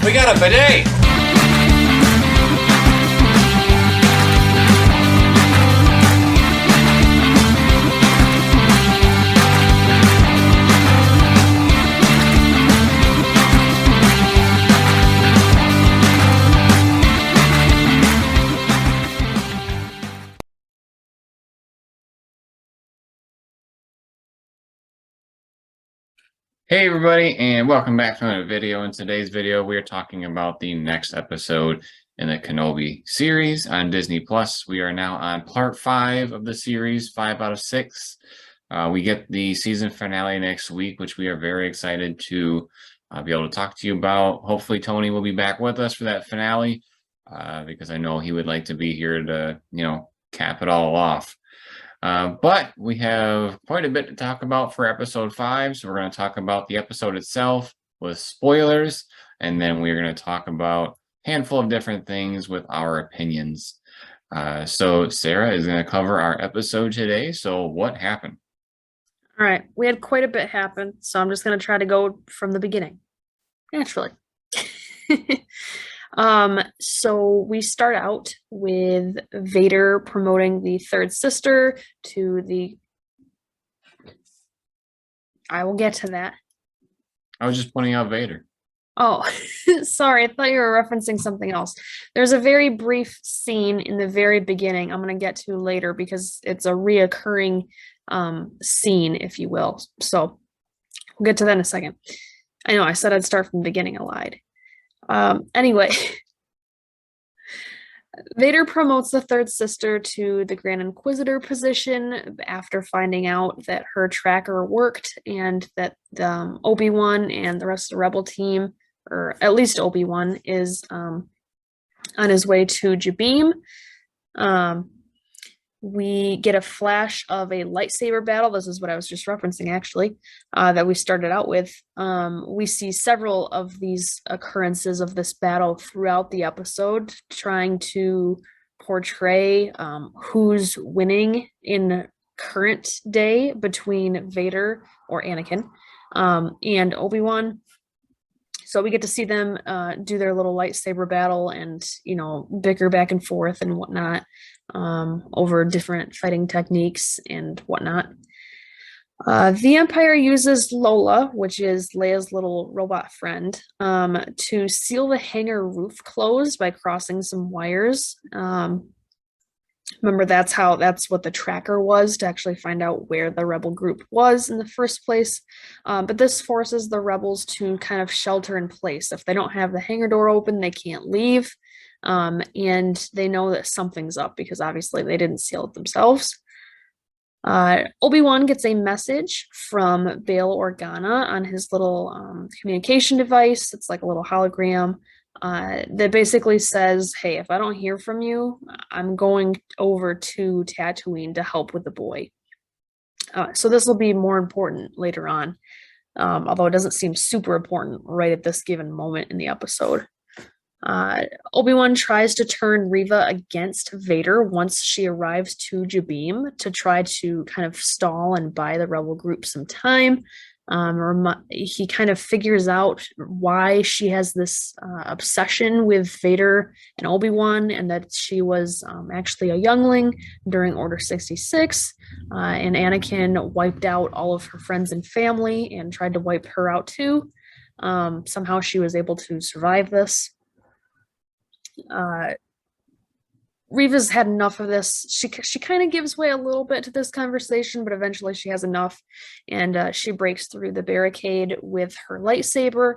We got a bidet! Hey everybody, and welcome back to another video. In today's video, we are talking about the next episode in the Kenobi series on Disney Plus. We are now on part 5 of the series, 5 out of 6. We get the season finale next week, which we are very excited to be able to talk to you about. Hopefully Tony will be back with us for that finale, because I know he would like to be here to, cap it all off. But we have quite a bit to talk about for episode 5. So we're going to talk about the episode itself with spoilers, and then we're going to talk about a handful of different things with our opinions. So Sarah is going to cover our episode today. So what happened? All right, we had quite a bit happen, so I'm just going to try to go from the beginning, naturally. So we start out with Vader promoting the third sister to the... I will get to that. I was just pointing out Vader. Oh, sorry, I thought you were referencing something else. There's a very brief scene in the very beginning I'm going to get to later because it's a reoccurring scene, if you will. So we'll get to that in a second. I know I said I'd start from the beginning, I lied. Anyway, Vader promotes the third sister to the Grand Inquisitor position after finding out that her tracker worked and that Obi-Wan and the rest of the Rebel team, or at least Obi-Wan, is on his way to Jabeam. We get a flash of a lightsaber battle. This is what I was just referencing, actually, that we started out with. We see several of these occurrences of this battle throughout the episode, trying to portray who's winning in current day between Vader or Anakin and Obi-Wan. So we get to see them do their little lightsaber battle and, bicker back and forth and whatnot over different fighting techniques and whatnot. The Empire uses Lola, which is Leia's little robot friend, to seal the hangar roof closed by crossing some wires. Remember, that's what the tracker was, to actually find out where the rebel group was in the first place. But this forces the rebels to kind of shelter in place. If they don't have the hangar door open, they can't leave. And they know that something's up because obviously they didn't seal it themselves. Obi-Wan gets a message from Bail Organa on his little communication device. It's like a little hologram. That basically says, hey, if I don't hear from you, I'm going over to Tatooine to help with the boy. So this will be more important later on, although it doesn't seem super important right at this given moment in the episode. Obi-Wan tries to turn Reva against Vader once she arrives to Jabeam to try to kind of stall and buy the rebel group some time. He kind of figures out why she has this obsession with Vader and Obi-Wan, and that she was actually a youngling during Order 66, and Anakin wiped out all of her friends and family and tried to wipe her out too. Somehow she was able to survive this. Reva's had enough of this. She kind of gives way a little bit to this conversation, but eventually she has enough, and she breaks through the barricade with her lightsaber.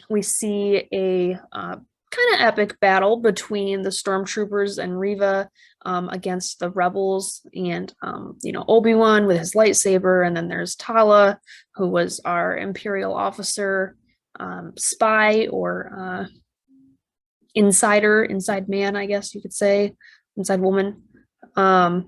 We see a kind of epic battle between the stormtroopers and Reva against the rebels, and Obi-Wan with his lightsaber, and then there's Tala, who was our Imperial officer, spy, or inside man, I guess you could say, inside woman, and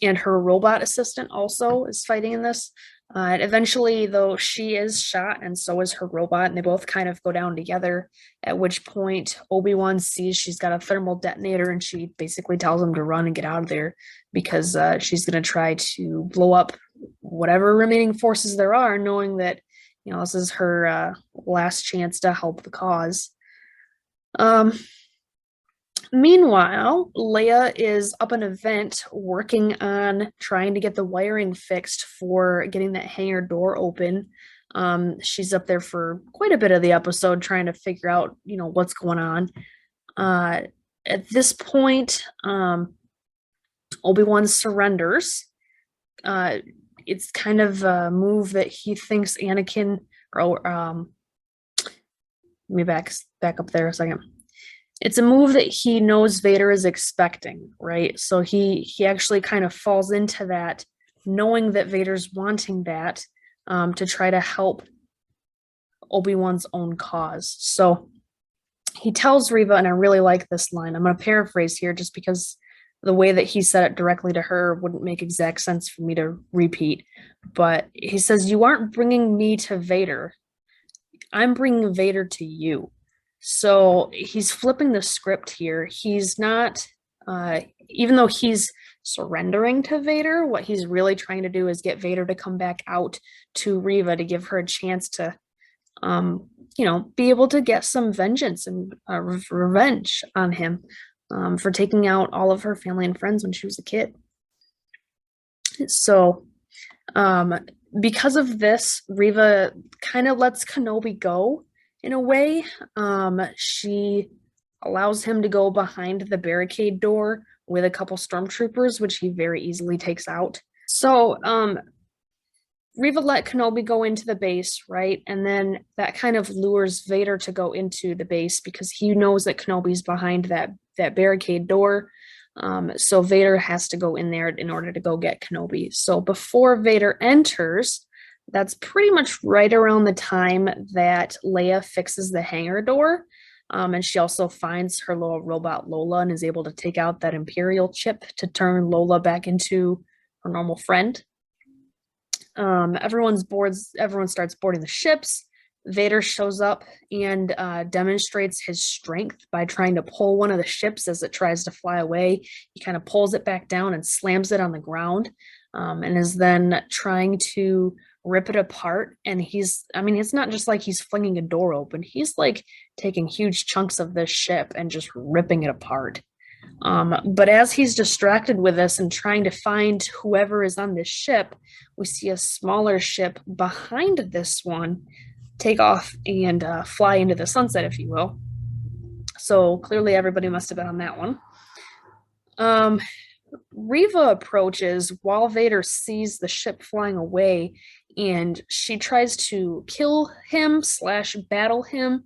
her robot assistant also is fighting in this. Eventually, though, she is shot, and so is her robot, and they both kind of go down together, at which point Obi-Wan sees she's got a thermal detonator, and she basically tells him to run and get out of there, because she's going to try to blow up whatever remaining forces there are, knowing that This is her last chance to help the cause. Um, Meanwhile, Leia is up in a vent working on trying to get the wiring fixed for getting that hangar door open. She's up there for quite a bit of the episode trying to figure out, what's going on. Uh, at this point, Obi-Wan surrenders. It's kind of a move that he thinks Anakin, or let me back up there a second. It's a move that he knows Vader is expecting, right? So he actually kind of falls into that, knowing that Vader's wanting that, to try to help Obi-Wan's own cause. So he tells Reva, and I really like this line. I'm going to paraphrase here just because the way that he said it directly to her wouldn't make exact sense for me to repeat. But he says, "You aren't bringing me to Vader. I'm bringing Vader to you." So he's flipping the script here. He's not, even though he's surrendering to Vader, what he's really trying to do is get Vader to come back out to Reva to give her a chance to, be able to get some vengeance and revenge on him for taking out all of her family and friends when she was a kid. So, because of this, Reva kind of lets Kenobi go in a way. She allows him to go behind the barricade door with a couple stormtroopers, which he very easily takes out. So, Reva let Kenobi go into the base, right? And then that kind of lures Vader to go into the base because he knows that Kenobi's behind that barricade door. So Vader has to go in there in order to go get Kenobi. So before Vader enters, that's pretty much right around the time that Leia fixes the hangar door. And she also finds her little robot Lola and is able to take out that Imperial chip to turn Lola back into her normal friend. Everyone starts boarding the ships. Vader shows up and demonstrates his strength by trying to pull one of the ships as it tries to fly away. He kind of pulls it back down and slams it on the ground, and is then trying to rip it apart. And it's not just like he's flinging a door open. He's like taking huge chunks of this ship and just ripping it apart. But as he's distracted with this and trying to find whoever is on this ship, we see a smaller ship behind this one take off and fly into the sunset, if you will. So clearly everybody must have been on that one. Reva approaches while Vader sees the ship flying away, and she tries to kill him / battle him.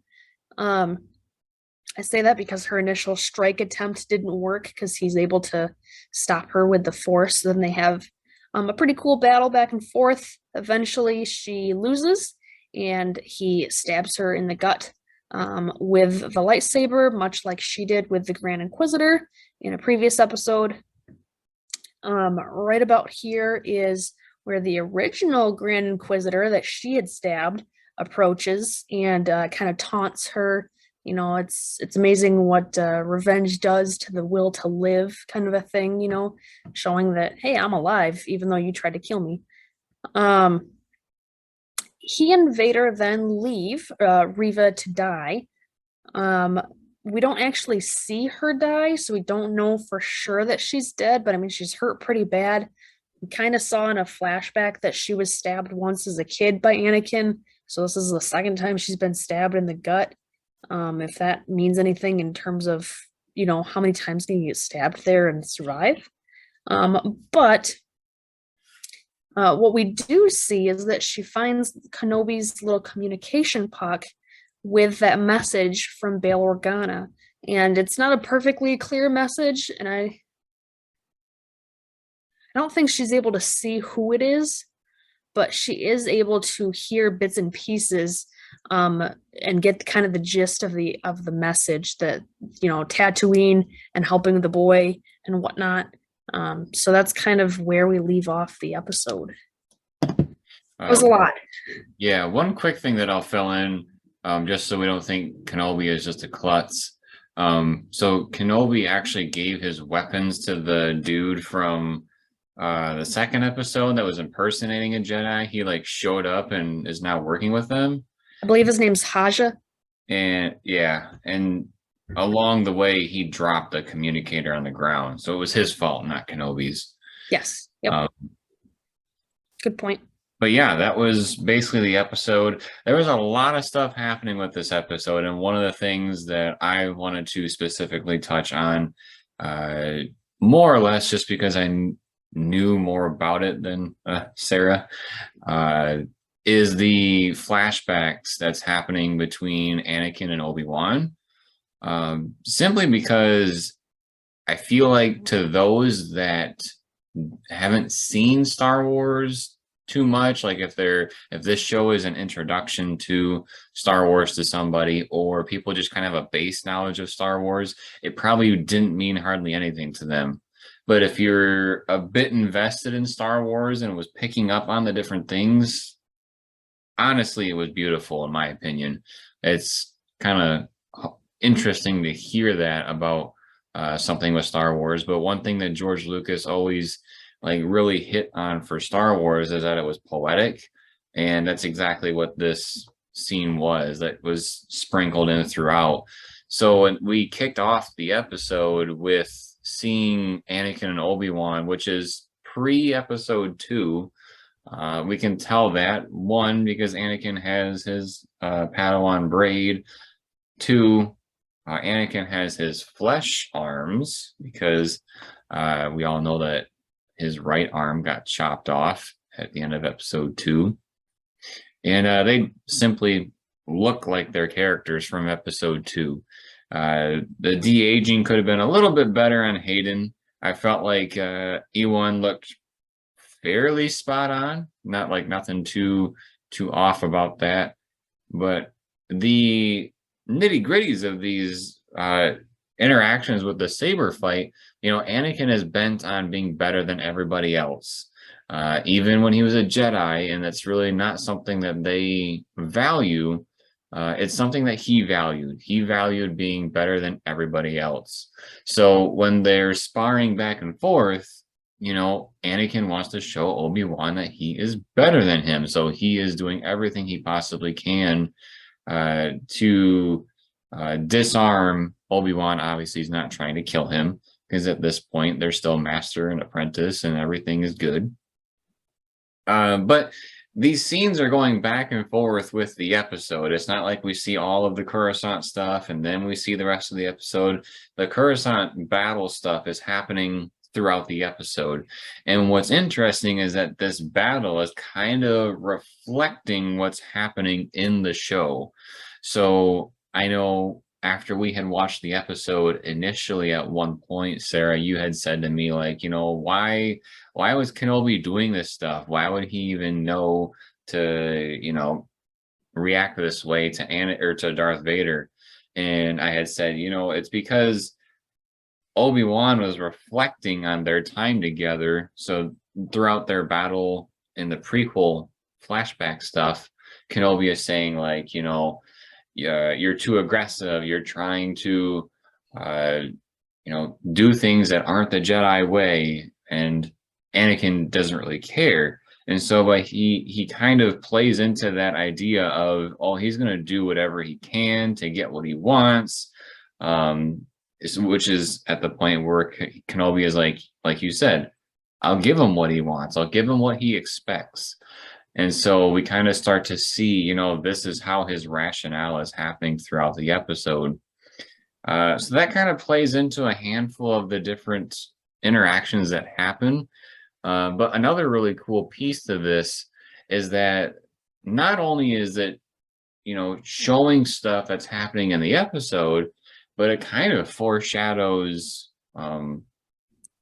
I say that because her initial strike attempt didn't work because he's able to stop her with the Force. Then they have a pretty cool battle back and forth. Eventually, she loses, and he stabs her in the gut with the lightsaber, much like she did with the Grand Inquisitor in a previous episode. Right about here is where the original Grand Inquisitor that she had stabbed approaches and kind of taunts her. It's amazing what revenge does to the will to live, kind of a thing, showing that, hey, I'm alive, even though you tried to kill me. He and Vader then leave Reva to die. We don't actually see her die, so we don't know for sure that she's dead, but she's hurt pretty bad. We kind of saw in a flashback that she was stabbed once as a kid by Anakin, so this is the second time she's been stabbed in the gut. If that means anything in terms of, how many times can you get stabbed there and survive. But what we do see is that she finds Kenobi's little communication puck with that message from Bail Organa. And it's not a perfectly clear message, and I don't think she's able to see who it is, but she is able to hear bits and pieces and get kind of the gist of the message that, Tatooine and helping the boy and whatnot. So that's kind of where we leave off the episode. It was a lot. Yeah, one quick thing that I'll fill in, just so we don't think Kenobi is just a klutz. So Kenobi actually gave his weapons to the dude from the second episode that was impersonating a Jedi, he like showed up and is now working with them. I believe his name's Haja. And yeah, and along the way he dropped a communicator on the ground. So it was his fault, not Kenobi's. Yes. Yep. Um, Good point. but yeah, that was basically the episode. There was a lot of stuff happening with this episode, and one of the things that I wanted to specifically touch on, uh, more or less just because I knew more about it than Sarah, uh, is the flashbacks that's happening between Anakin and Obi-Wan. Simply because I feel like to those that haven't seen Star Wars too much, like if this show is an introduction to Star Wars to somebody, or people just kind of have a base knowledge of Star Wars, it probably didn't mean hardly anything to them. But if you're a bit invested in Star Wars and was picking up on the different things, honestly, it was beautiful in my opinion. It's kind of interesting to hear that about something with Star Wars. But one thing that George Lucas always like really hit on for Star Wars is that it was poetic, and that's exactly what this scene was. That was sprinkled in throughout. So when we kicked off the episode with seeing Anakin and Obi-Wan, which is pre-episode 2, we can tell that, one, because Anakin has his Padawan braid. 2, Anakin has his flesh arms, because we all know that his right arm got chopped off at the end of episode 2. And they simply look like their characters from episode 2. The de-aging could have been a little bit better on Hayden. I felt like Ewan looked fairly spot on, not like nothing too off about that. But the nitty gritties of these interactions with the saber fight, Anakin is bent on being better than everybody else, even when he was a Jedi, and that's really not something that they value. It's something that he valued. He valued being better than everybody else. So when they're sparring back and forth, Anakin wants to show Obi-Wan that he is better than him. So he is doing everything he possibly can to disarm Obi-Wan. Obviously, he's not trying to kill him, because at this point, they're still master and apprentice and everything is good. But these scenes are going back and forth with the episode. It's not like we see all of the Coruscant stuff and then we see the rest of the episode. The Coruscant battle stuff is happening throughout the episode. And what's interesting is that this battle is kind of reflecting what's happening in the show. So I know after we had watched the episode initially, at one point, Sarah, you had said to me, like, why was Kenobi doing this stuff? Why would he even know to, react this way to to Darth Vader? And I had said, it's because Obi-Wan was reflecting on their time together. So throughout their battle in the prequel flashback stuff, Kenobi is saying, like, you're too aggressive. You're trying to, do things that aren't the Jedi way. And Anakin doesn't really care. And so he kind of plays into that idea of, oh, he's going to do whatever he can to get what he wants. Which is at the point where Kenobi is like you said, I'll give him what he wants. I'll give him what he expects. And so we kind of start to see, this is how his rationale is happening throughout the episode. So that kind of plays into a handful of the different interactions that happen. But another really cool piece to this is that not only is it, showing stuff that's happening in the episode, but it kind of foreshadows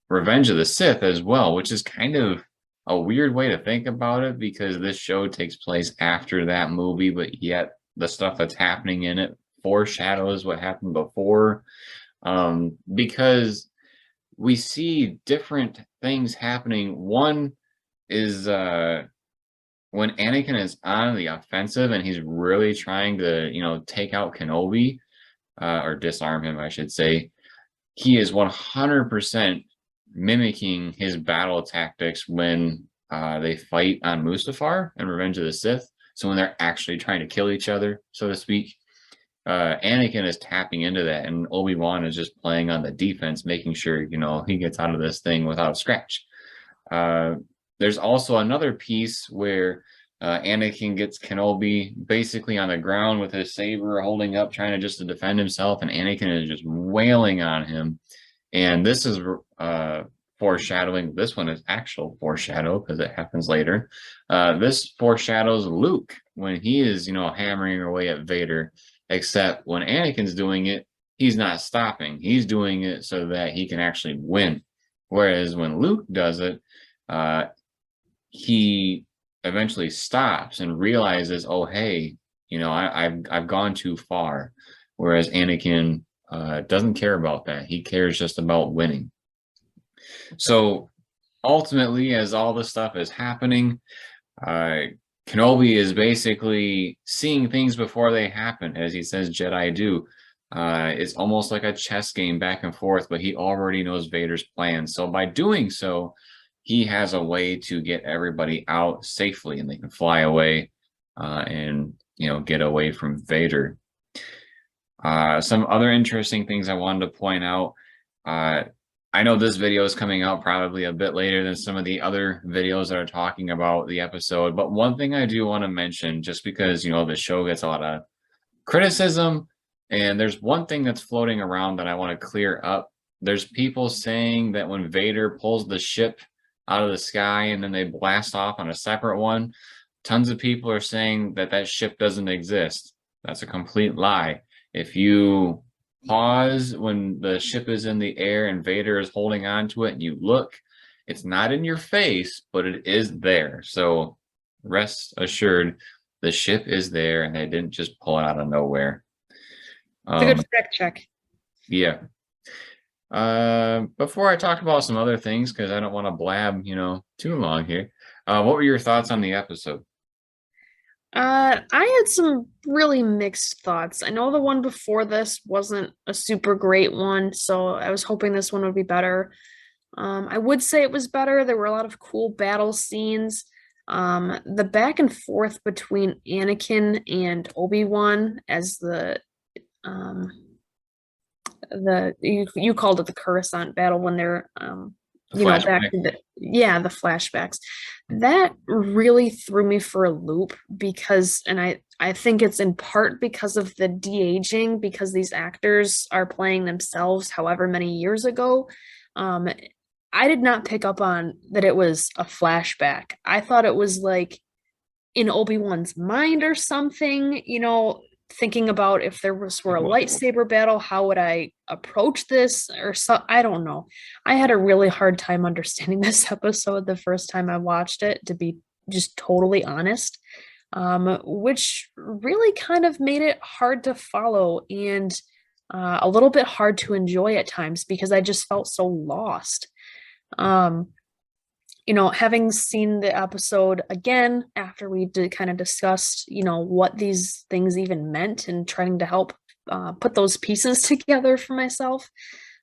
Revenge of the Sith as well, which is kind of a weird way to think about it, because this show takes place after that movie, but yet the stuff that's happening in it foreshadows what happened before, because we see different things happening. One is when Anakin is on the offensive and he's really trying to, take out Kenobi, or disarm him, I should say, he is 100% mimicking his battle tactics when they fight on Mustafar and Revenge of the Sith. So when they're actually trying to kill each other, so to speak, Anakin is tapping into that, and Obi-Wan is just playing on the defense, making sure, he gets out of this thing without a scratch. There's also another piece where Anakin gets Kenobi basically on the ground with his saber holding up, trying to defend himself, and Anakin is just wailing on him. And this is foreshadowing. This one is actual foreshadow because it happens later. This foreshadows Luke when he is, hammering away at Vader, except when Anakin's doing it, he's not stopping. He's doing it so that he can actually win. Whereas when Luke does it, he eventually stops and realizes, oh, hey, I've gone too far. Whereas Anakin doesn't care about that. He cares just about winning. So ultimately, as all this stuff is happening, Kenobi is basically seeing things before they happen, as he says Jedi do. It's almost like a chess game back and forth, but he already knows Vader's plan. So by doing so, he has a way to get everybody out safely, and they can fly away and get away from Vader. Some other interesting things I wanted to point out. I know this video is coming out probably a bit later than some of the other videos that are talking about the episode, but one thing I do want to mention, just because the show gets a lot of criticism, and there's one thing that's floating around that I want to clear up. There's people saying that when Vader pulls the ship out of the sky and then they blast off on a separate one, tons of people are saying that ship doesn't exist. That's a complete lie. If you pause when the ship is in the air and Vader is holding on to it and you look, it's not in your face, but it is there. So rest assured, the ship is there and they didn't just pull it out of nowhere. It's a good fact check. Yeah. Before I talk about some other things, because I don't want to blab, too long here. What were your thoughts on the episode? I had some really mixed thoughts. I know the one before this wasn't a super great one, so I was hoping this one would be better. I would say it was better. There were a lot of cool battle scenes. The back and forth between Anakin and Obi-Wan as you called it the Coruscant battle when they're back to the flashbacks. That really threw me for a loop because, and I think it's in part because of the de-aging, because these actors are playing themselves however many years ago. I did not pick up on that it was a flashback. I thought it was like in Obi-Wan's mind or something, thinking about if there were a lightsaber battle, how would I approach this, or so. I don't know. I had a really hard time understanding this episode the first time I watched it, to be just totally honest, which really kind of made it hard to follow and a little bit hard to enjoy at times because I just felt so lost. Having seen the episode again after we kind of discussed, what these things even meant and trying to help put those pieces together for myself,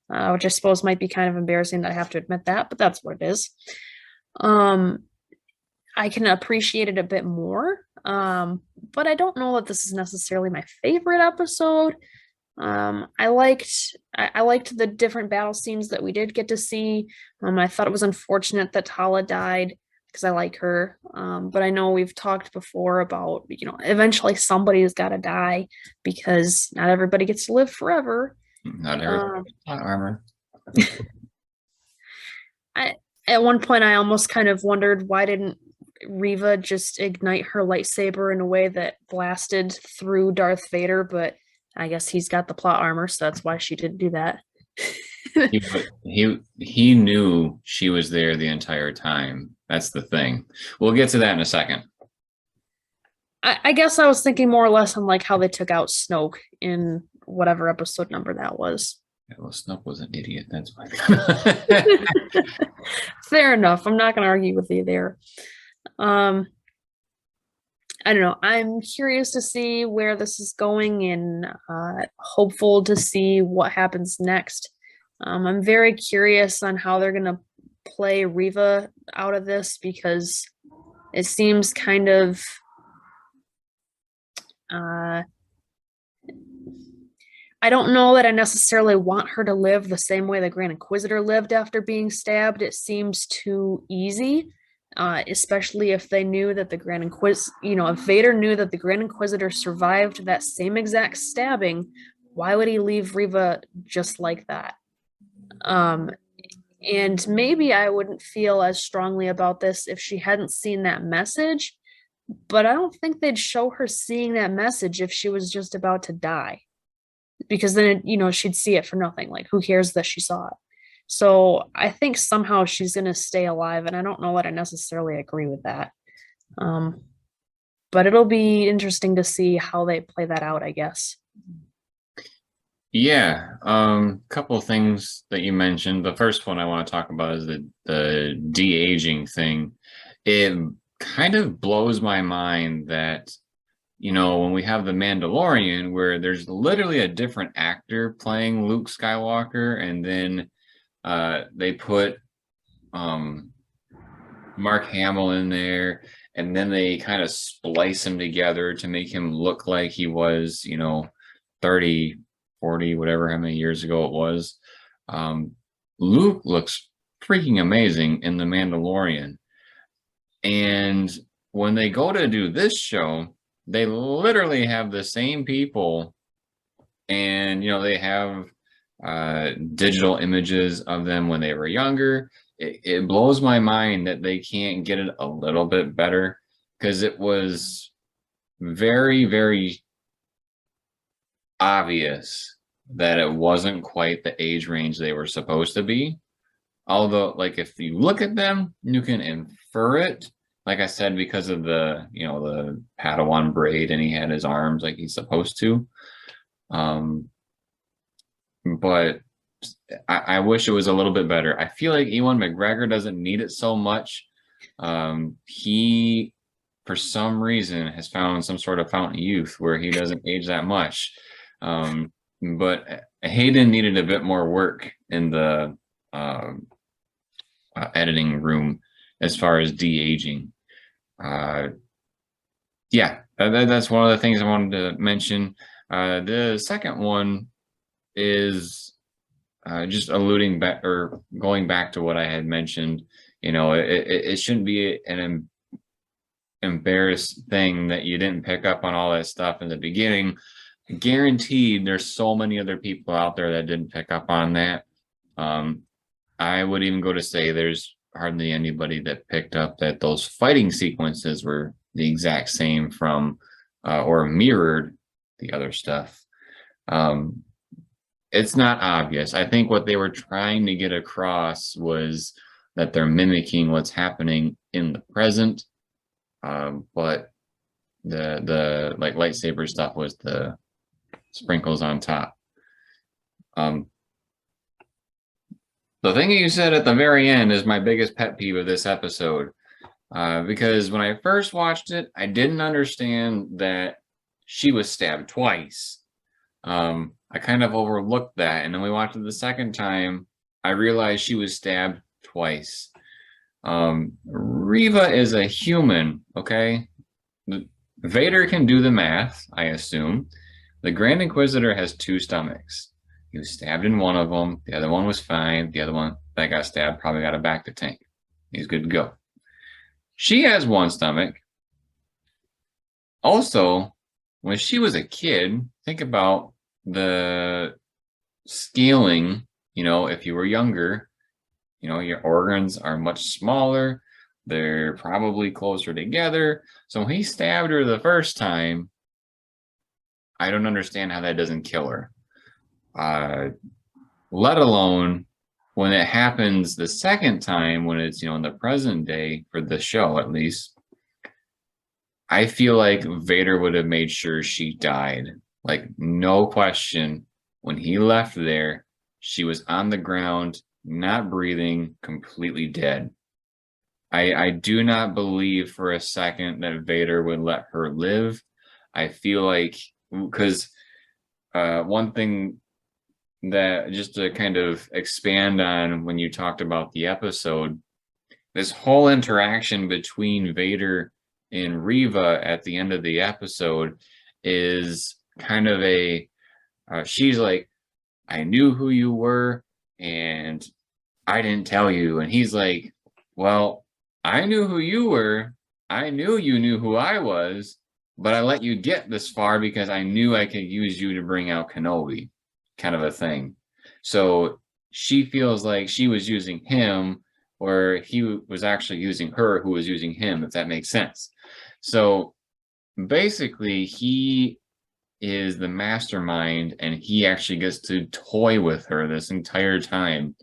which I suppose might be kind of embarrassing that I have to admit that, but that's what it is. I can appreciate it a bit more, but I don't know that this is necessarily my favorite episode. I liked the different battle scenes that we did get to see. I thought it was unfortunate that Tala died because I like her. But I know we've talked before about, eventually somebody's got to die because not everybody gets to live forever. Not everybody gets armor. At one point, I almost kind of wondered, why didn't Reva just ignite her lightsaber in a way that blasted through Darth Vader? But I guess he's got the plot armor, so that's why she didn't do that. he knew she was there the entire time. That's the thing. We'll get to that in a second. I guess I was thinking more or less on like how they took out Snoke in whatever episode number that was. Yeah, well, Snoke was an idiot. That's why. Fair enough. I'm not going to argue with you there. I don't know. I'm curious to see where this is going and hopeful to see what happens next. I'm very curious on how they're going to play Reva out of this because it seems kind of uh I don't know that I necessarily want her to live the same way the Grand Inquisitor lived after being stabbed. It seems too easy, especially if they knew that the Grand Inquisitor, if Vader knew that the Grand Inquisitor survived that same exact stabbing, why would he leave Reva just like that? Um, and maybe I wouldn't feel as strongly about this if she hadn't seen that message, but I don't think they'd show her seeing that message if she was just about to die because then she'd see it for nothing. Like, who cares that she saw it? So I think somehow she's gonna stay alive, and I don't know that I necessarily agree with that. Um, but it'll be interesting to see how they play that out, I guess. Yeah, couple of things that you mentioned. The first one I want to talk about is the de-aging thing. It kind of blows my mind that, when we have the Mandalorian, where there's literally a different actor playing Luke Skywalker, and then they put Mark Hamill in there, and then they kind of splice him together to make him look like he was, 30, 40, whatever, how many years ago it was. Luke looks freaking amazing in The Mandalorian. And when they go to do this show, they literally have the same people, and they have digital images of them when they were younger. It blows my mind that they can't get it a little bit better, because it was very, very obvious that it wasn't quite the age range they were supposed to be. Although, like, if you look at them, you can infer it. Like I said, because of the Padawan braid, and he had his arms like he's supposed to. But I wish it was a little bit better. I feel like Ewan McGregor doesn't need it so much. He, for some reason, has found some sort of fountain youth where he doesn't age that much. But Hayden needed a bit more work in the editing room as far as de-aging. Yeah, that's one of the things I wanted to mention. The second one is just alluding back, or going back to what I had mentioned. It shouldn't be an embarrassed thing that you didn't pick up on all that stuff in the beginning. Guaranteed there's so many other people out there that didn't pick up on that. I would even go to say there's hardly anybody that picked up that those fighting sequences were the exact same from or mirrored the other stuff. It's not obvious. I think what they were trying to get across was that they're mimicking what's happening in the present, but the like lightsaber stuff was the sprinkles on top. The thing you said at the very end is my biggest pet peeve of this episode, because when I first watched it, I didn't understand that she was stabbed twice. I kind of overlooked that, and then we watched it the second time. I realized she was stabbed twice. Reva is a human, okay? Vader can do the math, I assume. The Grand Inquisitor has two stomachs. He was stabbed in one of them. The other one was fine. The other one that got stabbed probably got a bacta tank. He's good to go. She has one stomach. Also, when she was a kid, think about the scaling. If you were younger, your organs are much smaller. They're probably closer together. So when he stabbed her the first time, I don't understand how that doesn't kill her. Let alone when it happens the second time, when it's in the present day, for the show at least. I feel like Vader would have made sure she died, like, no question. When he left there, she was on the ground, not breathing, completely dead. I do not believe for a second that Vader would let her live. I feel like, because one thing that just to kind of expand on when you talked about the episode, this whole interaction between Vader and Reva at the end of the episode is kind of she's like, I knew who you were and I didn't tell you. And he's like, well, I knew who you were. I knew you knew who I was, but I let you get this far because I knew I could use you to bring out Kenobi, kind of a thing. So she feels like she was using him, or he was actually using her, who was using him, if that makes sense. So basically, he is the mastermind and he actually gets to toy with her this entire time.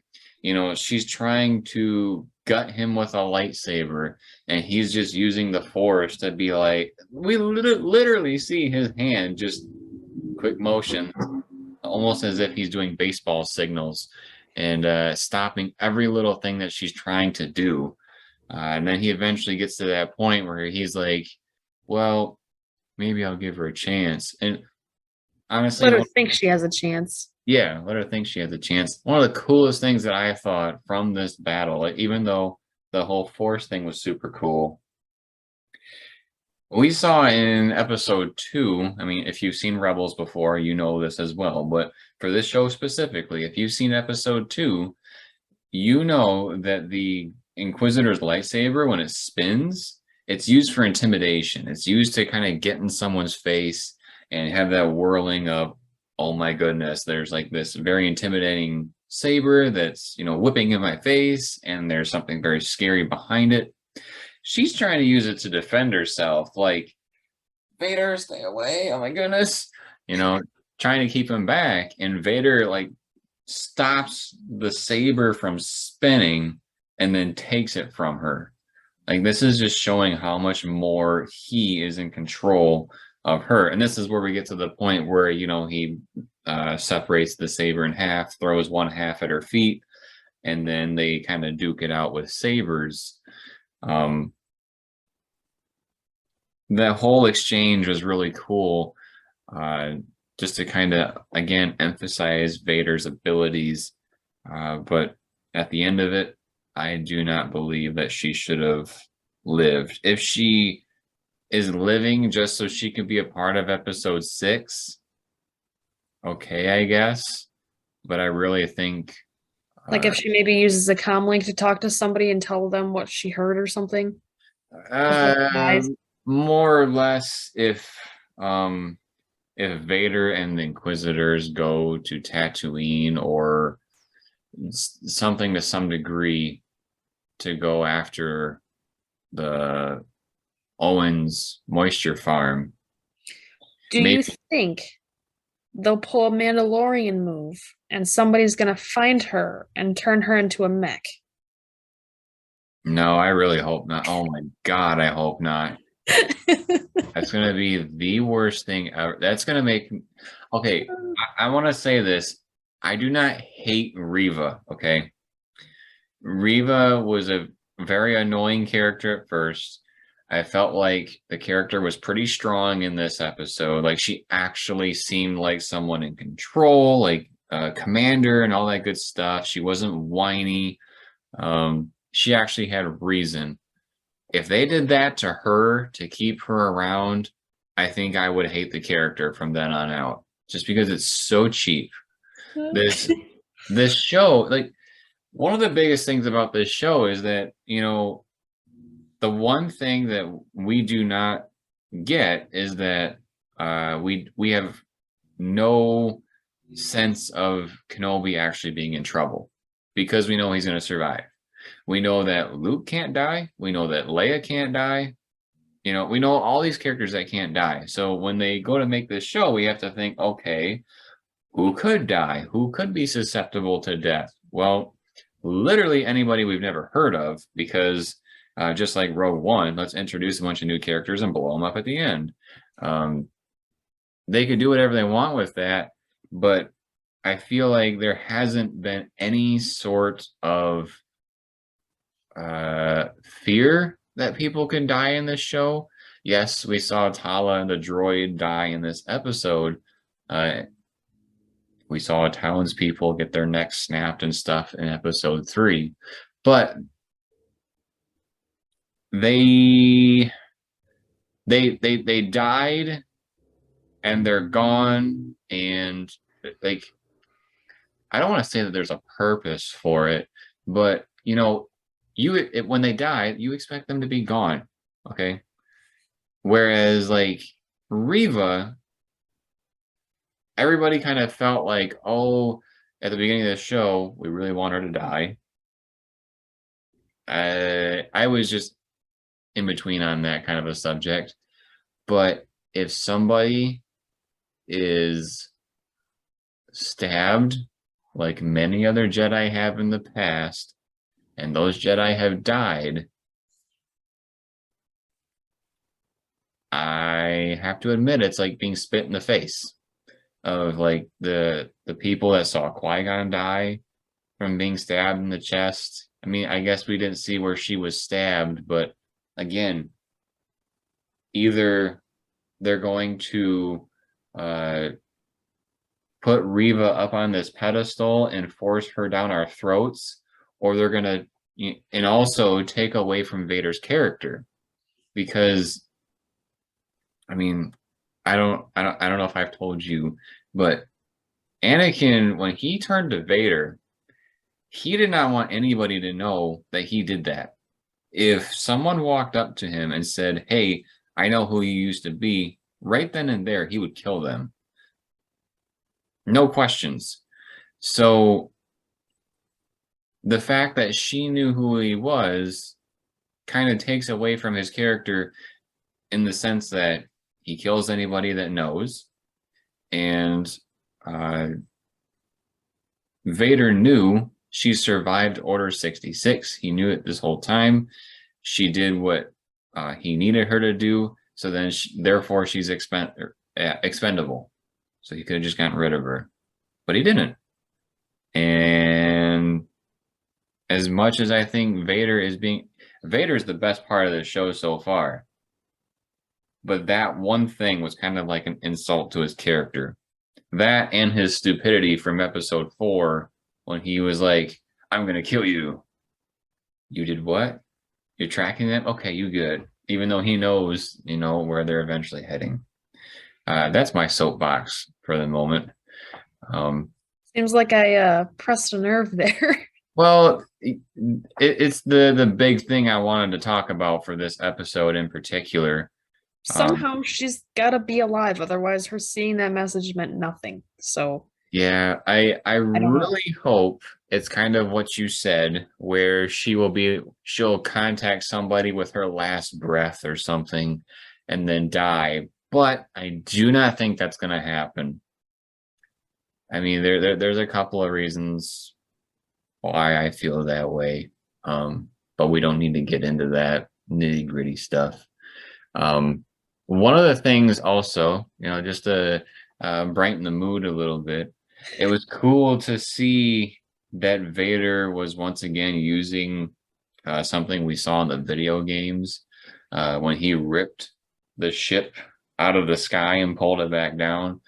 She's trying to gut him with a lightsaber and he's just using the force to be like, we literally see his hand just quick motion, almost as if he's doing baseball signals and stopping every little thing that she's trying to do. And then he eventually gets to that point where he's like, well, maybe I'll give her a chance. And honestly, Let her think she has a chance. yeah, let her think she has a chance. One of the coolest things that I thought from this battle, like, even though the whole force thing was super cool, we saw in episode 2. I mean, if you've seen Rebels before, you know this as well. But for this show specifically, if you've seen episode 2, you know that the Inquisitor's lightsaber, when it spins, it's used for intimidation. It's used to kind of get in someone's face and have that whirling of, oh my goodness, there's like this very intimidating saber that's, whipping in my face, and there's something very scary behind it. She's trying to use it to defend herself, like, Vader, stay away, oh my goodness, trying to keep him back. And Vader, like, stops the saber from spinning and then takes it from her. Like, this is just showing how much more he is in control of her. And this is where we get to the point where, he separates the saber in half, throws one half at her feet, and then they kind of duke it out with sabers. The whole exchange was really cool, just to kind of, again, emphasize Vader's abilities. But at the end of it, I do not believe that she should have lived. If she is living just so she can be a part of episode 6, okay, I guess. But I really think, Like if she maybe uses a comm link to talk to somebody and tell them what she heard or something. more or less, if Vader and the Inquisitors go to Tatooine or something to some degree to go after the Owens moisture farm. Do you think they'll pull a Mandalorian move and somebody's going to find her and turn her into a mech? No, I really hope not. Oh my God, I hope not. That's going to be the worst thing ever. That's going to make... Okay, I want to say this. I do not hate Reva, okay? Reva was a very annoying character at first. I felt like the character was pretty strong in this episode. Like, she actually seemed like someone in control, like a commander and all that good stuff. She wasn't whiny. She actually had reason. If they did that to her to keep her around, I think I would hate the character from then on out, just because it's so cheap. This show, like, one of the biggest things about this show is that, the one thing that we do not get is that we have no sense of Kenobi actually being in trouble, because we know he's going to survive. We know that Luke can't die. We know that Leia can't die. We know all these characters that can't die. So when they go to make this show, we have to think, okay, who could die? Who could be susceptible to death? Well, literally anybody we've never heard of, because just like Rogue One, let's introduce a bunch of new characters and blow them up at the end. They could do whatever they want with that, but I feel like there hasn't been any sort of fear that people can die in this show. Yes, we saw Tala and the droid die in this episode. We saw townspeople get their necks snapped and stuff in episode 3, but they they died and they're gone, and like I don't want to say that there's a purpose for it, but when they die, you expect them to be gone, okay? Whereas like Riva, everybody kind of felt like, oh, at the beginning of the show, we really want her to die. I was just in between on that kind of a subject, but if somebody is stabbed like many other Jedi have in the past, and those Jedi have died, I have to admit it's like being spit in the face of like the people that saw Qui-Gon die from being stabbed in the chest. I mean, I guess we didn't see where she was stabbed, but again, either they're going to put Riva up on this pedestal and force her down our throats, or they're gonna and also take away from Vader's character. Because I mean, I don't know if I've told you, but Anakin, when he turned to Vader, he did not want anybody to know that he did that. If someone walked up to him and said, "Hey, I know who you used to be," right then and there, he would kill them. No questions. So the fact that she knew who he was kind of takes away from his character in the sense that he kills anybody that knows. And Vader knew she survived Order 66. He knew it this whole time. She did what he needed her to do. So then, therefore, she's expendable. So he could have just gotten rid of her. But he didn't. And as much as I think Vader is the best part of the show so far. But that one thing was kind of like an insult to his character. That and his stupidity from episode 4 when he was like, "I'm going to kill you." You did what? You're tracking them? Okay, you good. Even though he knows, where they're eventually heading. That's my soapbox for the moment. Seems like I pressed a nerve there. Well, it's the big thing I wanted to talk about for this episode in particular. Somehow she's got to be alive, otherwise her seeing that message meant nothing. So Yeah, I I don't know. really hope it's kind of what you said, where she'll contact somebody with her last breath or something and then die. But I do not think that's going to happen. I mean, there's a couple of reasons why I feel that way. But we don't need to get into that nitty-gritty stuff. One of the things also, just to brighten the mood a little bit, it was cool to see that Vader was once again using something we saw in the video games when he ripped the ship out of the sky and pulled it back down.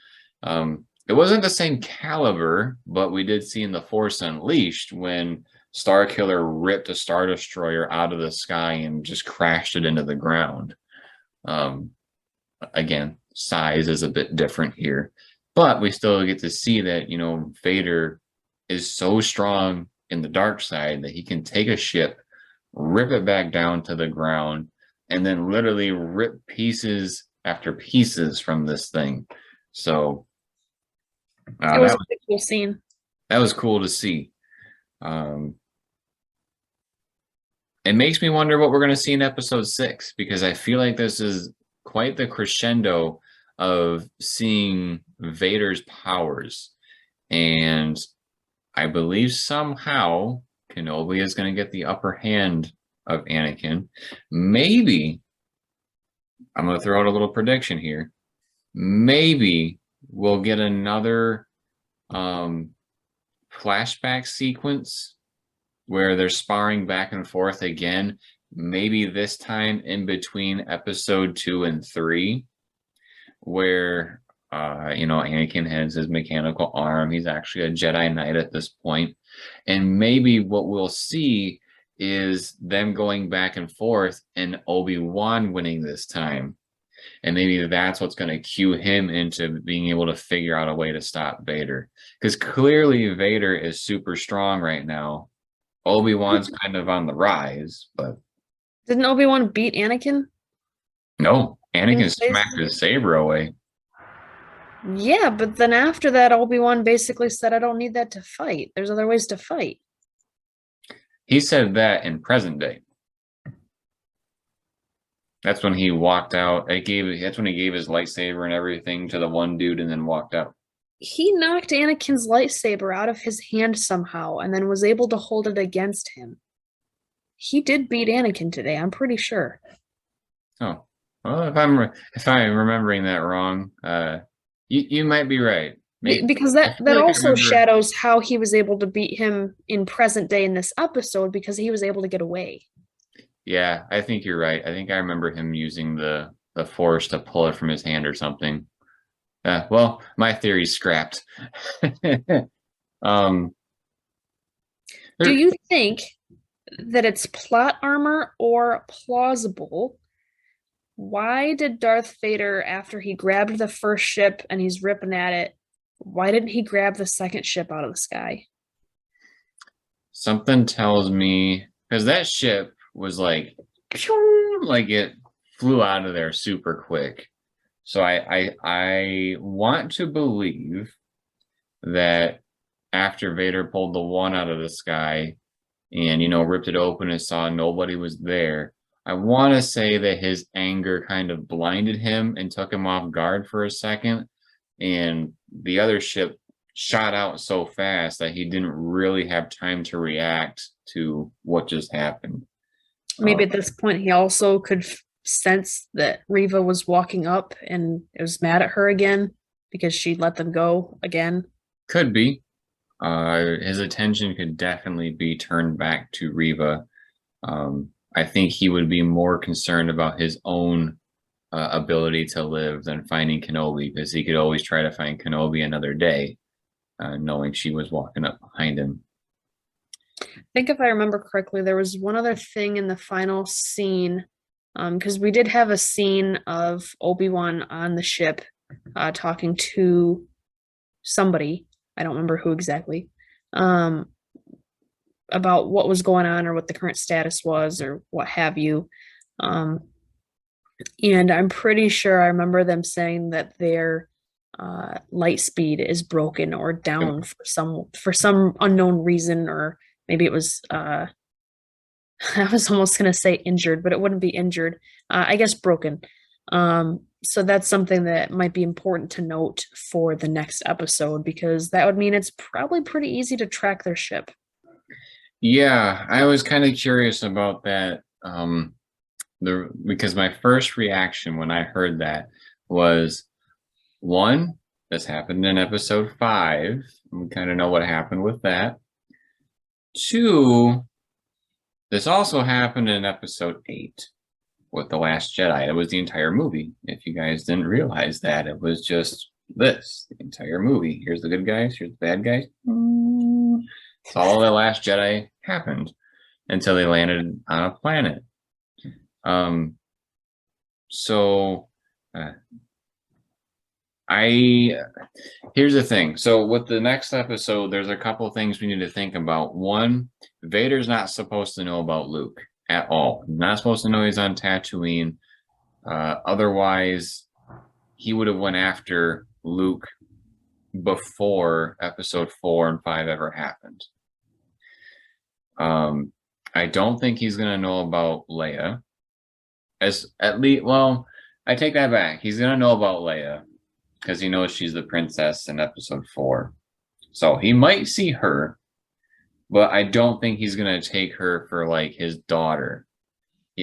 It wasn't the same caliber, but we did see in The Force Unleashed when Starkiller ripped a Star Destroyer out of the sky and just crashed it into the ground. Again, size is a bit different here, but we still get to see that, Vader is so strong in the dark side that he can take a ship, rip it back down to the ground, and then literally rip pieces after pieces from this thing. So It was a pretty cool scene. that was cool to see. It makes me wonder what we're going to see in episode 6, because I feel like this is quite the crescendo of seeing Vader's powers. And I believe somehow Kenobi is going to get the upper hand of Anakin. Maybe, I'm going to throw out a little prediction here. Maybe we'll get another flashback sequence where they're sparring back and forth again, maybe this time in between episode 2 and 3, where Anakin has his mechanical arm. He's actually a Jedi Knight at this point. And maybe what we'll see is them going back and forth and Obi-Wan winning this time. And maybe that's what's going to cue him into being able to figure out a way to stop Vader. Because clearly Vader is super strong right now. Obi-Wan's kind of on the rise, but Didn't Obi-Wan beat Anakin no, in Anakin space? smacked his saber away. Yeah, but then after that, Obi-Wan basically said, I don't need that to fight. There's other ways to fight. He said that in present day. That's when he walked out. That's when he gave his lightsaber and everything to the one dude and then walked out. He knocked Anakin's lightsaber out of his hand somehow and then was able to hold it against him. He did beat Anakin today, I'm pretty sure. Oh, well, if I'm remembering that wrong, you might be right. Because I that feel like I also remember. shadows how he was able to beat him in present day in this episode because he was able to get away. Yeah, I think you're right. I think I remember him using the force to pull it from his hand or something. Well, my theory's scrapped. um, Do there, you think that it's plot armor or plausible? Why did Darth Vader, after he grabbed the first ship and he's ripping at it, why didn't he grab the second ship out of the sky? something tells me because that ship was like it flew out of there super quick. So I want to believe that after Vader pulled the one out of the sky and ripped it open and saw nobody was there, I want to say that his anger kind of blinded him and took him off guard for a second, and the other ship shot out so fast that he didn't really have time to react to what just happened. Maybe at this point he also could sense that Riva was walking up and was mad at her again because she let them go again. Could be. His attention could definitely be turned back to Riva. I think he would be more concerned about his own ability to live than finding Kenobi, because he could always try to find Kenobi another day, knowing she was walking up behind him. I think if I remember correctly, there was one other thing in the final scene, because we did have a scene of Obi-Wan on the ship, talking to somebody. I don't remember who exactly, about what was going on or what the current status was or what have you. And I'm pretty sure I remember them saying that their light speed is broken or down for some unknown reason, or maybe it was I was almost gonna say injured, but it wouldn't be injured. I guess broken. So that's something that might be important to note for the next episode because that would mean it's probably pretty easy to track their ship. Yeah, I was kind of curious about that. Because my first reaction when I heard that was, one, this happened in episode 5. We kind of know what happened with that. 2, this also happened in episode 8 with The Last Jedi. It was the entire movie. If you guys didn't realize that, it was just the entire movie. Here's the good guys, here's the bad guys. It's all The Last Jedi happened until they landed on a planet. So here's the thing. So with the next episode, there's a couple things we need to think about. One, Vader's not supposed to know about Luke at all. Not supposed to know he's on Tatooine. Otherwise, he would have went after Luke before episode 4 and 5 ever happened. I don't think he's gonna know about Leia. I take that back. He's gonna know about Leia because he knows she's the princess in episode 4. So he might see her, but I don't think he's gonna take her for like his daughter.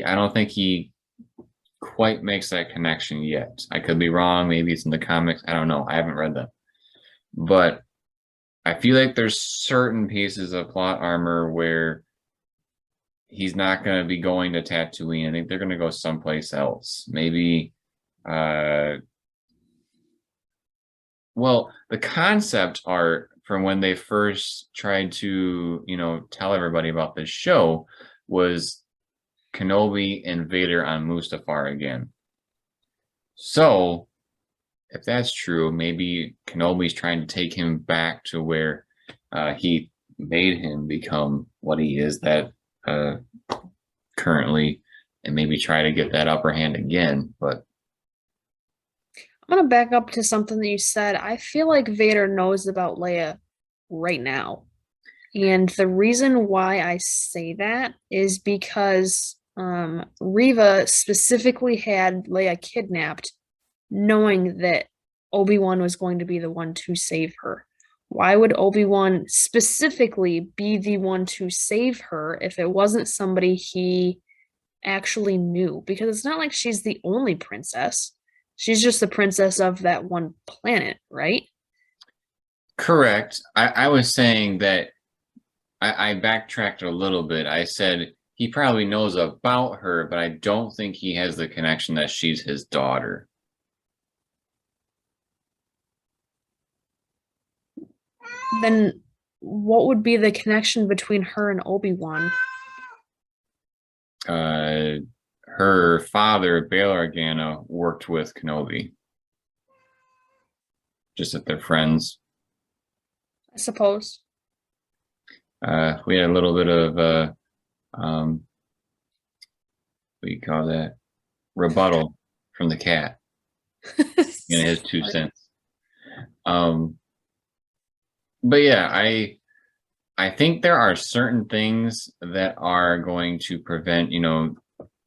I don't think he quite makes that connection yet. I could be wrong. Maybe it's in the comics. I don't know. I haven't read them. But I feel like there's certain pieces of plot armor where he's not going to be going to Tatooine. I think they're going to go someplace else. Maybe Well, the concept art from when they first tried to, tell everybody about this show was Kenobi and Vader on Mustafar again. So, if that's true, maybe Kenobi's trying to take him back to where he made him become what he is that uh, currently, and maybe try to get that upper hand again. But I'm gonna back up to something that you said. I feel like Vader knows about Leia right now. And the reason why I say that is because Reva specifically had Leia kidnapped, knowing that Obi-Wan was going to be the one to save her. Why would Obi-Wan specifically be the one to save her if it wasn't somebody he actually knew? Because it's not like she's the only princess. She's just the princess of that one planet, right? correct. I was saying that I backtracked a little bit. I said he probably knows about her, but I don't think he has the connection that she's his daughter. Then what would be the connection between her and Obi-Wan? Uh, her father, Bail Organa, worked with Kenobi, just that they're friends. I suppose. We had a little bit of what do you call that? Rebuttal from the cat in his 2 cents. Um, but yeah, I think there are certain things that are going to prevent,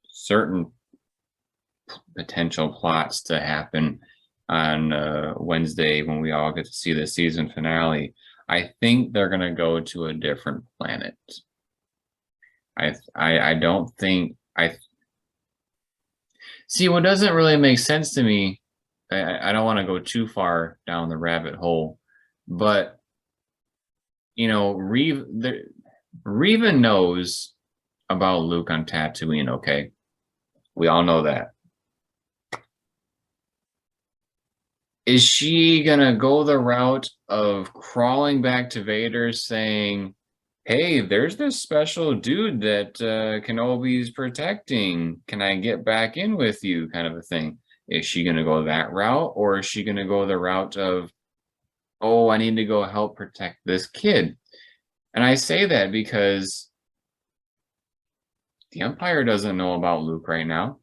certain potential plots to happen on Wednesday when we all get to see the season finale. I think they're going to go to a different planet. I don't think I see what doesn't really make sense to me. I don't want to go too far down the rabbit hole, but Reva knows about Luke on Tatooine. Okay, we all know that. Is she gonna go the route of crawling back to Vader saying, "Hey, there's this special dude that Kenobi's protecting. Can I get back in with you?" kind of a thing? Is she gonna go that route, or is she gonna go the route of, "Oh, I need to go help protect this kid"? And I say that because the Empire doesn't know about Luke right now.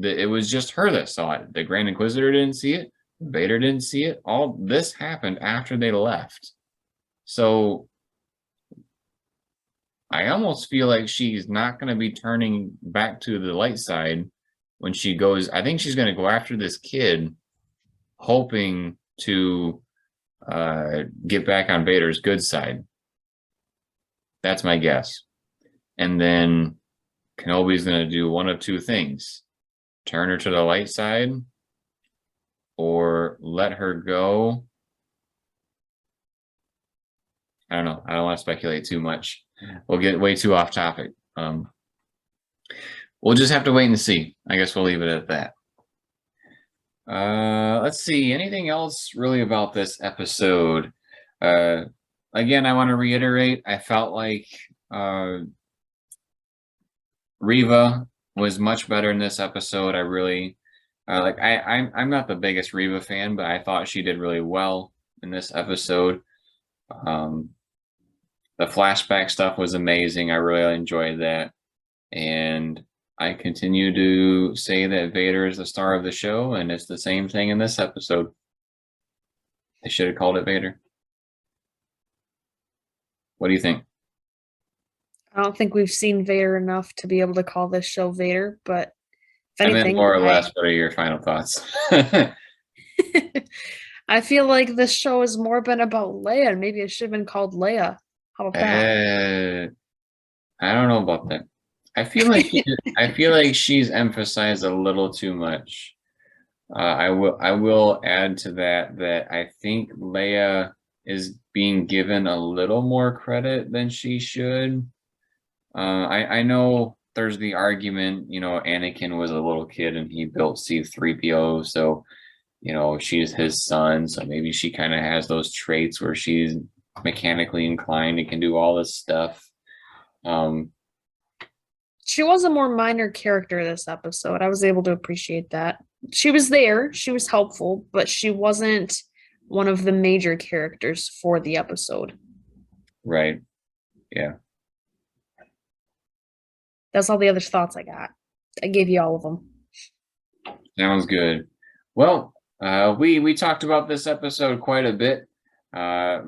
It was just her that saw it. The Grand Inquisitor didn't see it. Vader didn't see it. All this happened after they left. So I almost feel like she's not going to be turning back to the light side when she goes. I think she's going to go after this kid, hoping to get back on Vader's good side. That's my guess. And then Kenobi's going to do one of two things: turn her to the light side or let her go. I don't know. I don't want to speculate too much. We'll get way too off topic. We'll just have to wait and see. I guess we'll leave it at that. Let's see. Anything else really about this episode? Again, I want to reiterate, I felt like Reva was much better in this episode. I really I'm not the biggest Reva fan, but I thought she did really well in this episode. The flashback stuff was amazing. I really enjoyed that. And I continue to say that Vader is the star of the show, and it's the same thing in this episode. They should have called it Vader. What do you think? I don't think we've seen Vader enough to be able to call this show Vader, but if I meant anything, more or less, what are your final thoughts? I feel like this show has more been about Leia, and maybe it should have been called Leia. How about that? I don't know about that. I feel like she's emphasized a little too much. I will add to that I think Leia is being given a little more credit than she should. I know there's the argument, Anakin was a little kid and he built C-3PO, so you know, she's his son, so maybe she kind of has those traits where she's mechanically inclined and can do all this stuff. Um, She was a more minor character this episode. I was able to appreciate that. She was there, she was helpful, but she wasn't one of the major characters for the episode. right. Yeah. That's all the other thoughts I got. I gave you all of them. Sounds good. Well, we talked about this episode quite a bit. Uh,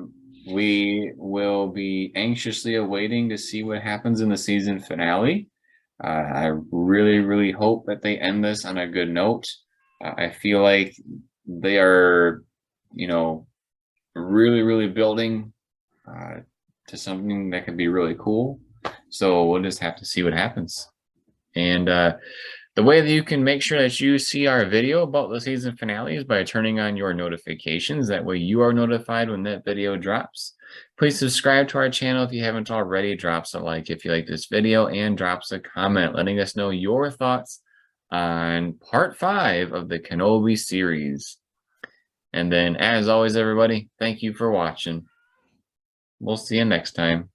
we will be anxiously awaiting to see what happens in the season finale. I really hope that they end this on a good note. I feel like they are, you know, really building to something that could be really cool. So we'll just have to see what happens. And the way that you can make sure that you see our video about the season finale is by turning on your notifications. That way you are notified when that video drops. Please subscribe to our channel if you haven't already. Drops a like if you like this video and drops a comment letting us know your thoughts on part 5 of the Kenobi series. And then as always, everybody, thank you for watching. We'll see you next time.